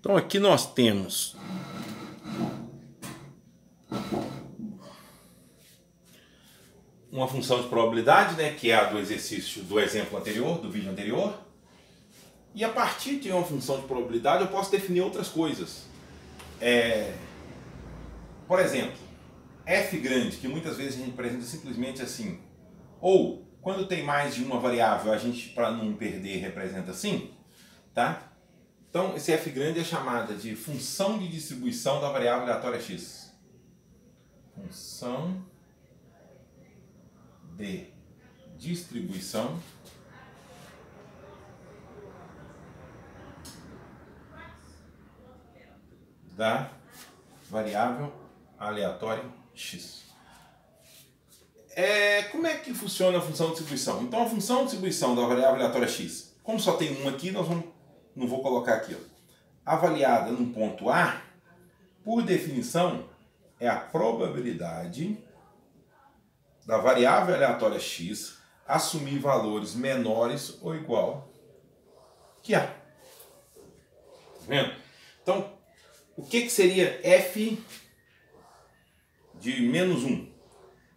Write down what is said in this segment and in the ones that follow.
Então aqui nós temos uma função de probabilidade, né, que é a do exercício do exemplo anterior, do vídeo anterior. E a partir de uma função de probabilidade eu posso definir outras coisas. Por exemplo, f grande, que muitas vezes a gente apresenta simplesmente assim. Ou, quando tem mais de uma variável, a gente, para não perder, representa assim. Tá? Então, esse f grande é chamada de função de distribuição da variável aleatória x. Função de distribuição da variável aleatória x. Como é que funciona a função de distribuição? Então, a função de distribuição da variável aleatória x, como só tem um aqui, não vou colocar aqui. Avaliada num ponto A, por definição, é a probabilidade da variável aleatória x assumir valores menores ou igual que A. Tá vendo? Então, o que seria f de menos 1?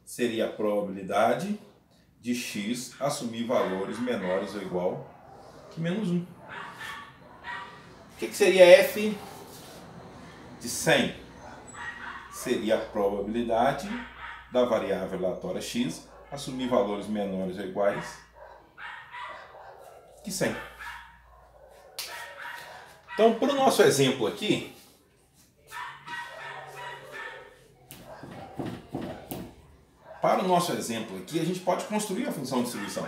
Seria a probabilidade de x assumir valores menores ou igual que menos 1. O que seria f de 100? Seria a probabilidade da variável aleatória x assumir valores menores ou iguais que 100. Então, para o nosso exemplo aqui, a gente pode construir a função de distribuição.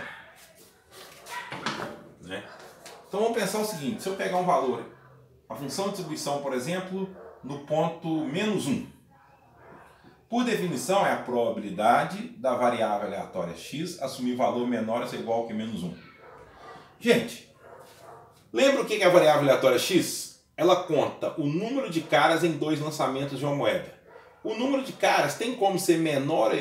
Né? Então vamos pensar o seguinte, se eu pegar um valor, a função de distribuição, por exemplo, no ponto menos 1. Por definição, é a probabilidade da variável aleatória x assumir valor menor ou igual que menos 1. Gente, lembra o que é a variável aleatória x? Ela conta o número de caras em dois lançamentos de uma moeda. O número de caras tem como ser menor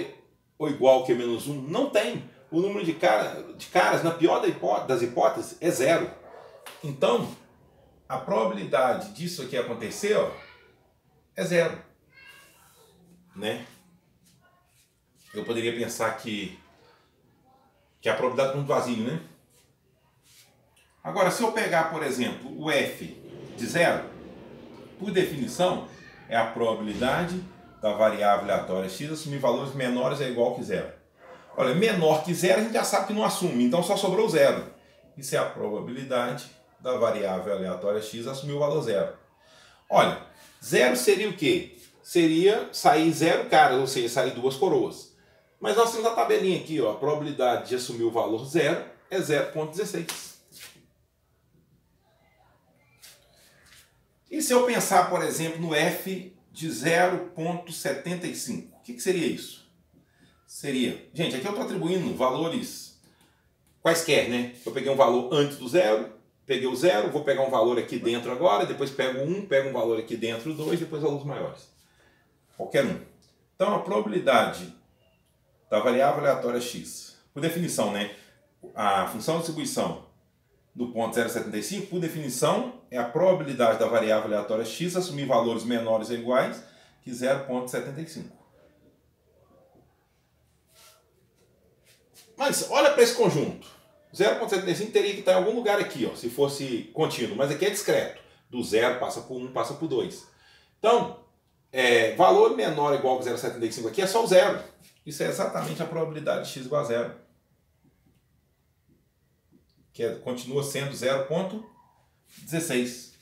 ou igual que menos 1? Não tem. O número de caras, na pior das hipóteses, é 0. Então, a probabilidade disso aqui acontecer é 0. Né? Eu poderia pensar que a probabilidade é muito vazio, né? Agora, se eu pegar, por exemplo, o f de 0, por definição, é a probabilidade da variável aleatória x assumir valores menores ou igual que 0. Olha, menor que 0 a gente já sabe que não assume, então só sobrou 0. Isso é a probabilidade da variável aleatória x assumir o valor 0. Olha, 0 seria o quê? Seria sair 0 caras, ou seja, sair 2 coroas. Mas nós temos a tabelinha aqui, ó, a probabilidade de assumir o valor 0 é 0,16. E se eu pensar, por exemplo, no f de 0,75? O que seria isso? Seria... Gente, aqui eu estou atribuindo valores quaisquer, né? Eu peguei um valor antes do 0, peguei o 0, vou pegar um valor aqui dentro agora, depois pego 1, pego um valor aqui dentro do 2, depois valores maiores. Qualquer um. Então, a probabilidade da variável aleatória x, por definição, né? A função de distribuição do ponto 0,75, por definição, é a probabilidade da variável aleatória x assumir valores menores ou iguais que 0,75. Mas olha para esse conjunto. 0,75 teria que estar em algum lugar aqui, ó, se fosse contínuo, mas aqui é discreto. Do 0 passa por 1, passa por 2. Então, valor menor ou igual que 0,75 aqui é só o 0. Isso é exatamente a probabilidade de x igual a 0. Que continua sendo 0,16.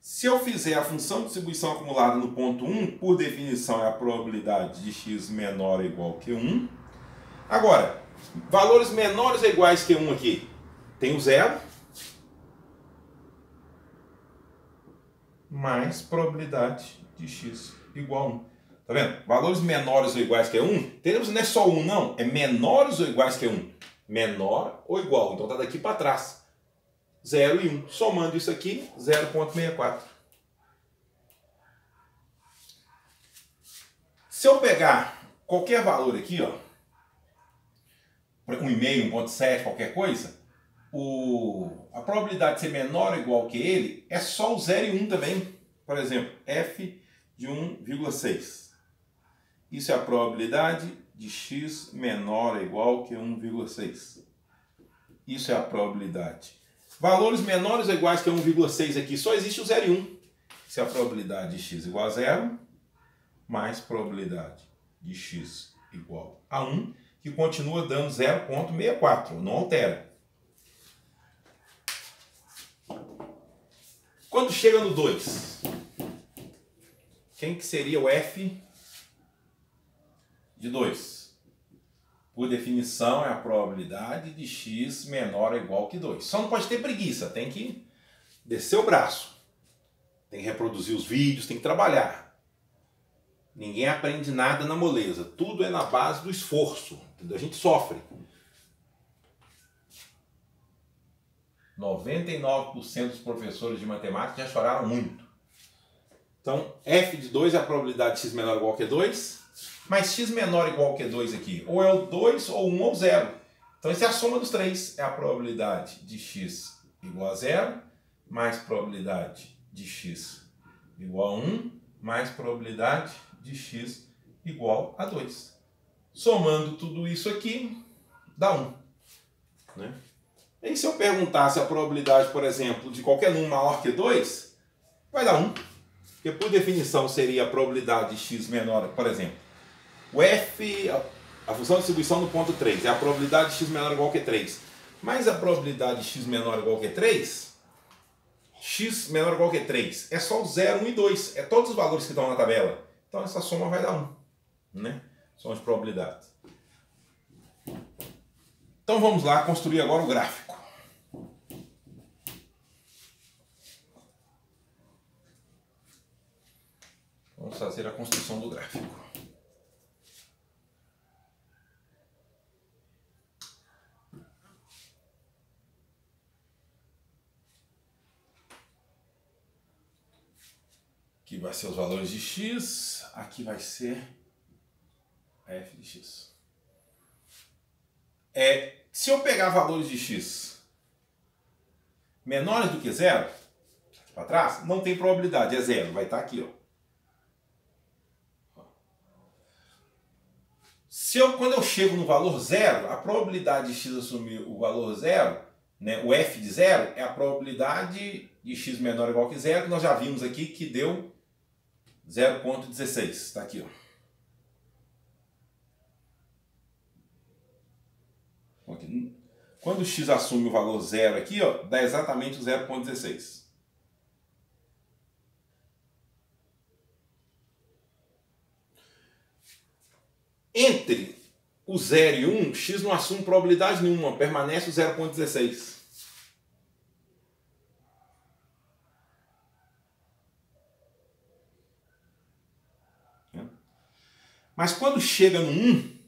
Se eu fizer a função de distribuição acumulada no ponto 1, por definição é a probabilidade de x menor ou igual que 1. Agora, valores menores ou iguais que 1 aqui. Tem o 0. Mais probabilidade de x igual a 1. Tá vendo? Valores menores ou iguais que 1. Teremos não é só 1 não. É menores ou iguais que 1. Menor ou igual. Então está daqui para trás. 0 e 1. Somando isso aqui, 0,64. Se eu pegar qualquer valor aqui, ó, 1,5, 1,7, qualquer coisa, a probabilidade de ser menor ou igual que ele é só o 0 e 1 também. Por exemplo, f de 1,6. Isso é a probabilidade de x menor ou igual que 1,6. Isso é a probabilidade. Valores menores ou iguais que 1,6 aqui, só existe o 0 e 1. Isso é a probabilidade de x igual a 0, mais probabilidade de x igual a 1, que continua dando 0,64, não altera. Quando chega no 2, quem que seria o f de 2? Por definição, é a probabilidade de x menor ou igual que 2. Só não pode ter preguiça, tem que descer o braço. Tem que reproduzir os vídeos, tem que trabalhar. Ninguém aprende nada na moleza. Tudo é na base do esforço. Entendeu? A gente sofre. 99% dos professores de matemática já choraram muito. Então, f de 2 é a probabilidade de x menor ou igual que 2. Mas x menor ou igual que 2 aqui, ou é o 2, ou 1, ou 0. Então, isso é a soma dos três. É a probabilidade de x igual a 0, mais probabilidade de x igual a 1, mais probabilidade de x igual a 2. Somando tudo isso aqui, dá 1. Né? E se eu perguntasse a probabilidade, por exemplo, de qualquer número maior que 2, vai dar 1. Porque, por definição, seria a probabilidade de x menor, por exemplo. O f, a função de distribuição no ponto 3, é a probabilidade de x menor ou igual que 3. Mas a probabilidade de x menor ou igual que 3, x menor ou igual que 3, é só o 0, 1 e 2. É todos os valores que estão na tabela. Então essa soma vai dar 1. Né? São as probabilidades. Então vamos lá construir agora o gráfico. Vamos fazer a construção do gráfico. Aqui vai ser os valores de x, aqui vai ser f de x. Se eu pegar valores de x menores do que 0, aqui para trás, não tem probabilidade, é 0, vai estar aqui. Ó. Quando eu chego no valor 0, a probabilidade de x assumir o valor 0, né, o f de 0, é a probabilidade de x menor ou igual que 0, que nós já vimos aqui que deu 0,16. Está aqui, ó. Quando x assume o valor 0 aqui, ó, dá exatamente o 0,16. Entre o 0 e 1, x não assume probabilidade nenhuma, permanece o 0,16. Mas quando chega no 1,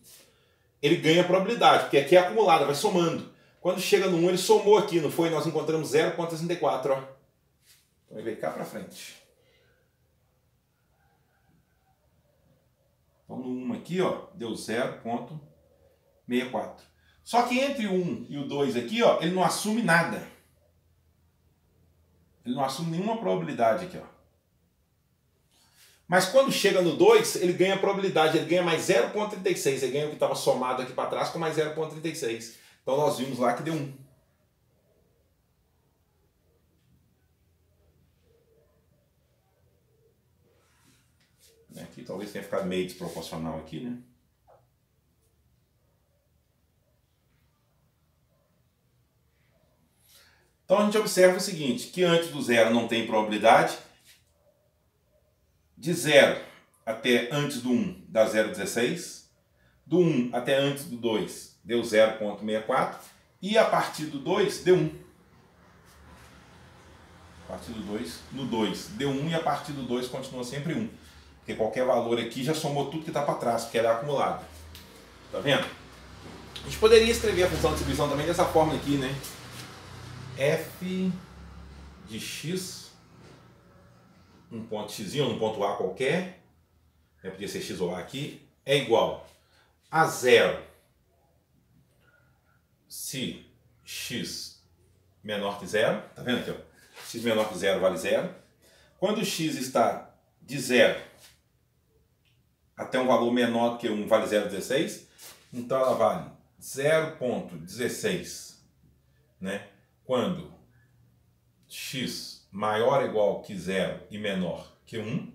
ele ganha probabilidade, porque aqui é acumulada, vai somando. Quando chega no 1, ele somou aqui, não foi? Nós encontramos 0,64, ó. Então ele veio cá para frente. Então no 1 aqui, ó, deu 0,64. Só que entre o 1 e o 2 aqui, ó, ele não assume nada. Ele não assume nenhuma probabilidade aqui, ó. Mas quando chega no 2, ele ganha probabilidade, ele ganha mais 0,36. Ele ganha o que estava somado aqui para trás com mais 0,36. Então nós vimos lá que deu 1. Aqui talvez tenha ficado meio desproporcional aqui, né? Então a gente observa o seguinte, que antes do 0 não tem probabilidade. De 0 até antes do 1 dá 0,16. Do 1 até antes do 2 deu 0,64. E a partir do 2 deu 1. A partir do 2, no 2 deu 1 e a partir do 2 continua sempre 1. Porque qualquer valor aqui já somou tudo que está para trás, porque ela é acumulada. Tá vendo? A gente poderia escrever a função de distribuição também dessa forma aqui, né? F de x, um ponto x ou um ponto A qualquer, né? Podia ser x ou A aqui, é igual a 0 se x menor que zero, tá vendo aqui, ó? X menor que zero vale zero. Quando x está de zero até um valor menor que 1 vale 0,16, então ela vale 0,16, né? Quando x maior ou igual que 0 e menor que 1.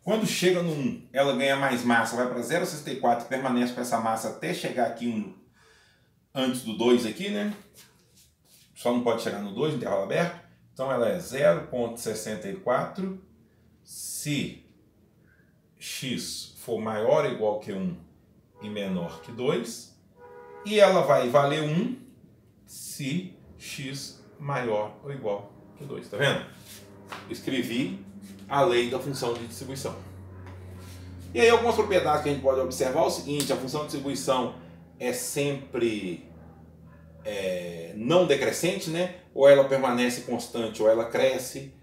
Quando chega no 1, ela ganha mais massa, vai para 0,64 e permanece com essa massa até chegar aqui antes do 2 aqui, né? Só não pode chegar no 2, no intervalo aberto. Então ela é 0,64 se x for maior ou igual que 1 e menor que 2. E ela vai valer 1 se x maior ou igual que 2. Tá vendo? Escrevi a lei da função de distribuição. E aí algumas propriedades que a gente pode observar é o seguinte: a função de distribuição é sempre não decrescente, né? Ou ela permanece constante ou ela cresce.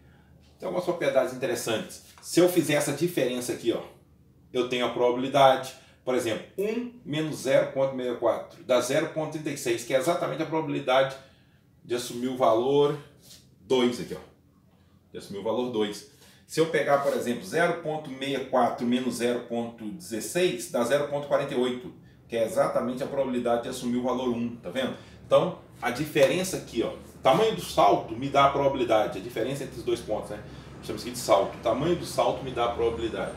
Tem algumas propriedades interessantes. Se eu fizer essa diferença aqui, ó, eu tenho a probabilidade, por exemplo, 1 menos 0,64 dá 0,36, que é exatamente a probabilidade de assumir o valor 2 aqui, ó. De assumir o valor 2. Se eu pegar, por exemplo, 0,64 menos 0,16 dá 0,48, que é exatamente a probabilidade de assumir o valor 1, tá vendo? Então, a diferença aqui, ó, o tamanho do salto me dá a probabilidade, a diferença entre os dois pontos, né? Chama-se de salto. O tamanho do salto me dá a probabilidade.